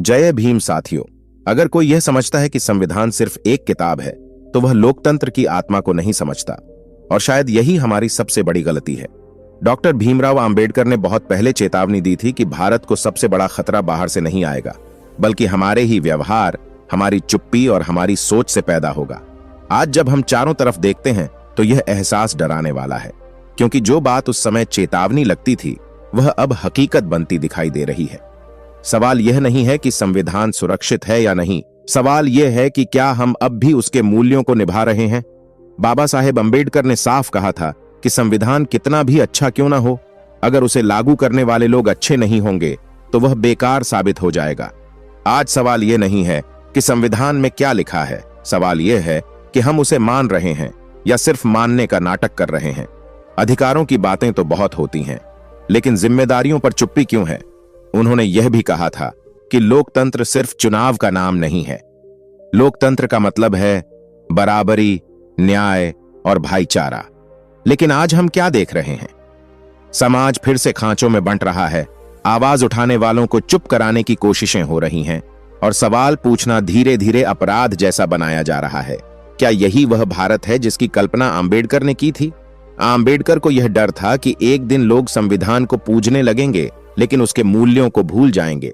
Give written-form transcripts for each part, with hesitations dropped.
जय भीम साथियों। अगर कोई यह समझता है कि संविधान सिर्फ एक किताब है तो वह लोकतंत्र की आत्मा को नहीं समझता, और शायद यही हमारी सबसे बड़ी गलती है। डॉक्टर भीमराव आंबेडकर ने बहुत पहले चेतावनी दी थी कि भारत को सबसे बड़ा खतरा बाहर से नहीं आएगा, बल्कि हमारे ही व्यवहार, हमारी चुप्पी और हमारी सोच से पैदा होगा। आज जब हम चारों तरफ देखते हैं तो यह एहसास डराने वाला है, क्योंकि जो बात उस समय चेतावनी लगती थी वह अब हकीकत बनती दिखाई दे रही है। सवाल यह नहीं है कि संविधान सुरक्षित है या नहीं, सवाल यह है कि क्या हम अब भी उसके मूल्यों को निभा रहे हैं। बाबा साहेब अंबेडकर ने साफ कहा था कि संविधान कितना भी अच्छा क्यों ना हो, अगर उसे लागू करने वाले लोग अच्छे नहीं होंगे तो वह बेकार साबित हो जाएगा। आज सवाल यह नहीं है कि संविधान में क्या लिखा है, सवाल यह है कि हम उसे मान रहे हैं या सिर्फ मानने का नाटक कर रहे हैं। अधिकारों की बातें तो बहुत होती हैं, लेकिन जिम्मेदारियों पर चुप्पी क्यों है। उन्होंने यह भी कहा था कि लोकतंत्र सिर्फ चुनाव का नाम नहीं है। लोकतंत्र का मतलब है बराबरी, न्याय और भाईचारा। लेकिन आज हम क्या देख रहे हैं? समाज फिर से खांचों में बंट रहा है, आवाज उठाने वालों को चुप कराने की कोशिशें हो रही हैं और सवाल पूछना धीरे धीरे अपराध जैसा बनाया जा रहा है। क्या यही वह भारत है जिसकी कल्पना आंबेडकर ने की थी? आंबेडकर को यह डर था कि एक दिन लोग संविधान को पूजने लगेंगे लेकिन उसके मूल्यों को भूल जाएंगे।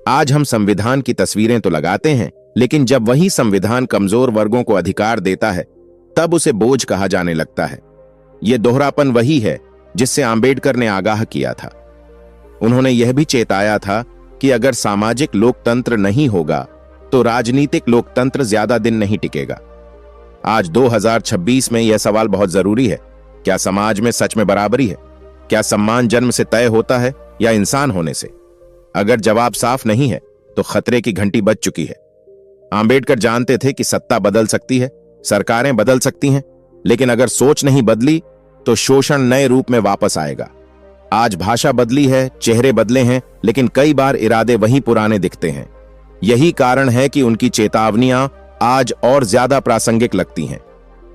आज हम संविधान की तस्वीरें तो लगाते हैं, लेकिन जब वही संविधान कमजोर वर्गों को अधिकार देता है तब उसे बोझ कहा जाने लगता है। यह दोहरापन वही है जिससे आंबेडकर ने आगाह किया था। उन्होंने यह भी चेताया था कि अगर सामाजिक लोकतंत्र नहीं होगा तो राजनीतिक लोकतंत्र ज्यादा दिन नहीं टिकेगा। आज 2026 में यह सवाल बहुत जरूरी है। क्या समाज में सच में बराबरी है? क्या सम्मान जन्म से तय होता है या इंसान होने से? अगर जवाब साफ नहीं है तो खतरे की घंटी बज चुकी है। आंबेडकर जानते थे कि सत्ता बदल सकती है, सरकारें बदल सकती हैं, लेकिन अगर सोच नहीं बदली तो शोषण नए रूप में वापस आएगा। आज भाषा बदली है, चेहरे बदले हैं, लेकिन कई बार इरादे वही पुराने दिखते हैं। यही कारण है कि उनकी चेतावनियां आज और ज्यादा प्रासंगिक लगती हैं।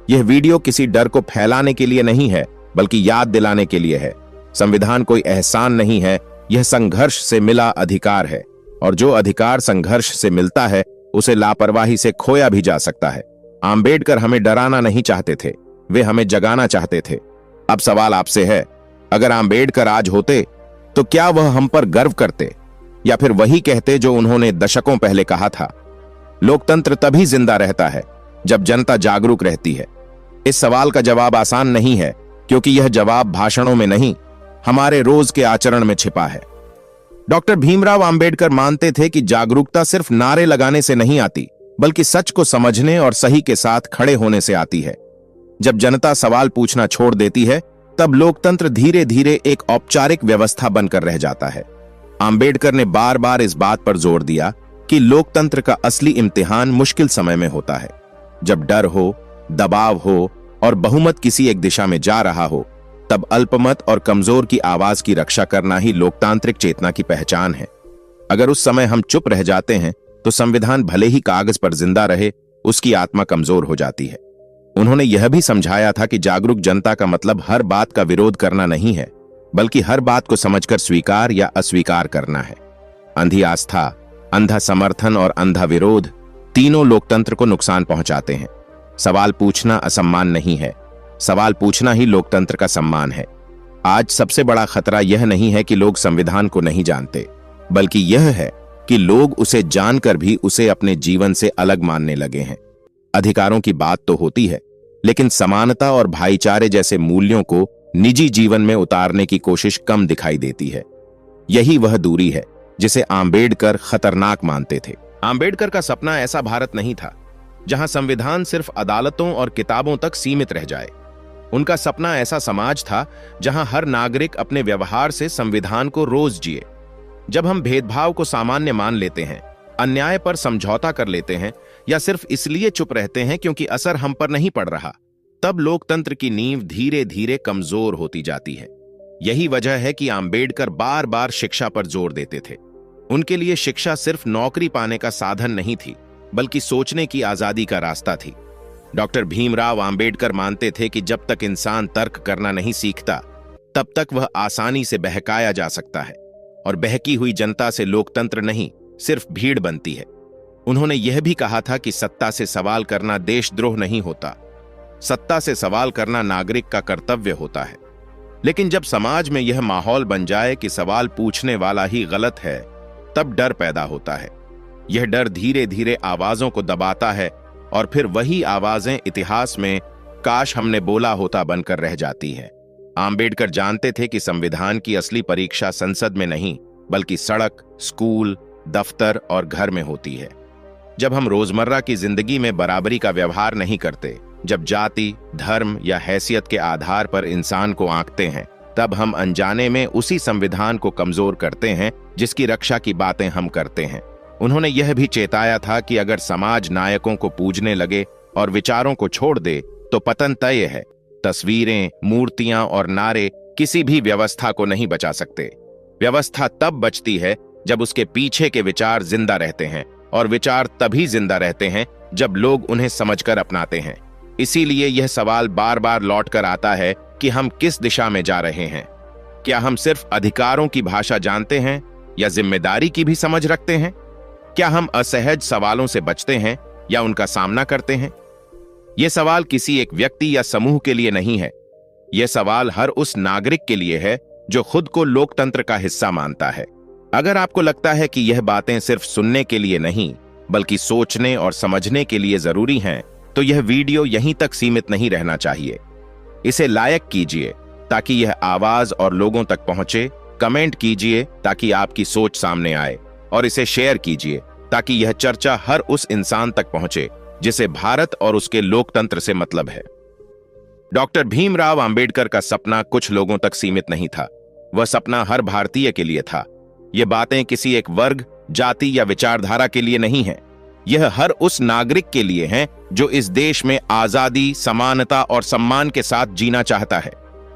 यह वीडियो किसी डर को फैलाने के लिए नहीं है, बल्कि याद दिलाने के लिए है। संविधान कोई एहसान नहीं है, यह संघर्ष से मिला अधिकार है, और जो अधिकार संघर्ष से मिलता है उसे लापरवाही से खोया भी जा सकता है। आंबेडकर हमें डराना नहीं चाहते थे, वे हमें जगाना चाहते थे। अब सवाल आपसे है, अगर आंबेडकर आज होते तो क्या वह हम पर गर्व करते या फिर वही कहते जो उन्होंने दशकों पहले कहा था? लोकतंत्र तभी जिंदा रहता है जब जनता जागरूक रहती है। इस सवाल का जवाब आसान नहीं है, क्योंकि यह जवाब भाषणों में नहीं, हमारे रोज के आचरण में छिपा है। डॉक्टर भीमराव आंबेडकर मानते थे कि जागरूकता सिर्फ नारे लगाने से नहीं आती, बल्कि सच को समझने और सही के साथ खड़े होने से आती है। जब जनता सवाल पूछना छोड़ देती है तब लोकतंत्र धीरे धीरे एक औपचारिक व्यवस्था बनकर रह जाता है। आंबेडकर ने बार बार इस बात पर जोर दिया कि लोकतंत्र का असली इम्तिहान मुश्किल समय में होता है, जब डर हो, दबाव हो और बहुमत किसी एक दिशा में जा रहा हो। तब अल्पमत और कमजोर की आवाज की रक्षा करना ही लोकतांत्रिक चेतना की पहचान है। अगर उस समय हम चुप रह जाते हैं तो संविधान भले ही कागज पर जिंदा रहे, उसकी आत्मा कमजोर हो जाती है। उन्होंने यह भी समझाया था कि जागरूक जनता का मतलब हर बात का विरोध करना नहीं है, बल्कि हर बात को समझकर स्वीकार या अस्वीकार करना है। अंधी आस्था, अंधा समर्थन और अंधा विरोध तीनों लोकतंत्र को नुकसान पहुंचाते हैं। सवाल पूछना असम्मान नहीं है, सवाल पूछना ही लोकतंत्र का सम्मान है। आज सबसे बड़ा खतरा यह नहीं है कि लोग संविधान को नहीं जानते, बल्कि यह है कि लोग उसे जानकर भी उसे अपने जीवन से अलग मानने लगे हैं। अधिकारों की बात तो होती है, लेकिन समानता और भाईचारे जैसे मूल्यों को निजी जीवन में उतारने की कोशिश कम दिखाई देती है। यही वह दूरी है जिसे आंबेडकर खतरनाक मानते थे। आंबेडकर का सपना ऐसा भारत नहीं था जहां संविधान सिर्फ अदालतों और किताबों तक सीमित रह जाए। उनका सपना ऐसा समाज था जहां हर नागरिक अपने व्यवहार से संविधान को रोज जिए। जब हम भेदभाव को सामान्य मान लेते हैं, अन्याय पर समझौता कर लेते हैं या सिर्फ इसलिए चुप रहते हैं क्योंकि असर हम पर नहीं पड़ रहा, तब लोकतंत्र की नींव धीरे धीरे कमजोर होती जाती है। यही वजह है कि आंबेडकर बार बार शिक्षा पर जोर देते थे। उनके लिए शिक्षा सिर्फ नौकरी पाने का साधन नहीं थी, बल्कि सोचने की आजादी का रास्ता थी। डॉक्टर भीमराव आंबेडकर मानते थे कि जब तक इंसान तर्क करना नहीं सीखता, तब तक वह आसानी से बहकाया जा सकता है, और बहकी हुई जनता से लोकतंत्र नहीं सिर्फ भीड़ बनती है। उन्होंने यह भी कहा था कि सत्ता से सवाल करना देशद्रोह नहीं होता, सत्ता से सवाल करना नागरिक का कर्तव्य होता है। लेकिन जब समाज में यह माहौल बन जाए कि सवाल पूछने वाला ही गलत है, तब डर पैदा होता है। यह डर धीरे धीरे आवाजों को दबाता है और फिर वही आवाजें इतिहास में काश हमने बोला होता बनकर रह जाती हैं। आम्बेडकर जानते थे कि संविधान की असली परीक्षा संसद में नहीं, बल्कि सड़क, स्कूल, दफ्तर और घर में होती है। जब हम रोजमर्रा की जिंदगी में बराबरी का व्यवहार नहीं करते, जब जाति, धर्म या हैसियत के आधार पर इंसान को आंकते हैं, तब हम अनजाने में उसी संविधान को कमजोर करते हैं जिसकी रक्षा की बातें हम करते हैं। उन्होंने यह भी चेताया था कि अगर समाज नायकों को पूजने लगे और विचारों को छोड़ दे तो पतन तय है। तस्वीरें, मूर्तियां और नारे किसी भी व्यवस्था को नहीं बचा सकते। व्यवस्था तब बचती है जब उसके पीछे के विचार जिंदा रहते हैं, और विचार तभी जिंदा रहते हैं जब लोग उन्हें समझकर अपनाते हैं। इसीलिए यह सवाल बार बार लौट कर आता है कि हम किस दिशा में जा रहे हैं। क्या हम सिर्फ अधिकारों की भाषा जानते हैं या जिम्मेदारी की भी समझ रखते हैं? क्या हम असहज सवालों से बचते हैं या उनका सामना करते हैं? यह सवाल किसी एक व्यक्ति या समूह के लिए नहीं है। यह सवाल हर उस नागरिक के लिए है जो खुद को लोकतंत्र का हिस्सा मानता है। अगर आपको लगता है कि यह बातें सिर्फ सुनने के लिए नहीं, बल्कि सोचने और समझने के लिए जरूरी हैं, तो यह वीडियो यहीं तक सीमित नहीं रहना चाहिए। इसे लाइक कीजिए ताकि यह आवाज और लोगों तक पहुंचे, कमेंट कीजिए ताकि आपकी सोच सामने आए, और इसे शेयर कीजिए ताकि यह चर्चा हर उस इंसान तक पहुंचे जिसे भारत और उसके लोकतंत्र से मतलब है। डॉक्टर भीमराव अंबेडकर का सपना कुछ लोगों तक सीमित नहीं था, वह सपना हर भारतीय के लिए था। ये बातें किसी एक वर्ग, जाति या विचारधारा के लिए नहीं है। यह हर उस नागरिक के लिए है जो इस देश में आजादी, समानता और सम्मान के साथ जीना चाहता है।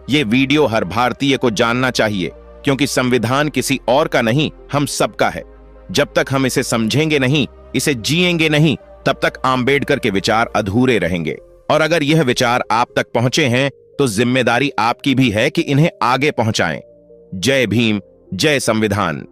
ये वीडियो हर भारतीय को जानना चाहिए, क्योंकि संविधान किसी और का नहीं, हम सबका है। जब तक हम इसे समझेंगे नहीं, इसे जिएंगे नहीं, तब तक आम्बेडकर के विचार अधूरे रहेंगे। और अगर यह विचार आप तक पहुंचे हैं तो जिम्मेदारी आपकी भी है कि इन्हें आगे पहुंचाएं। जय भीम, जय संविधान।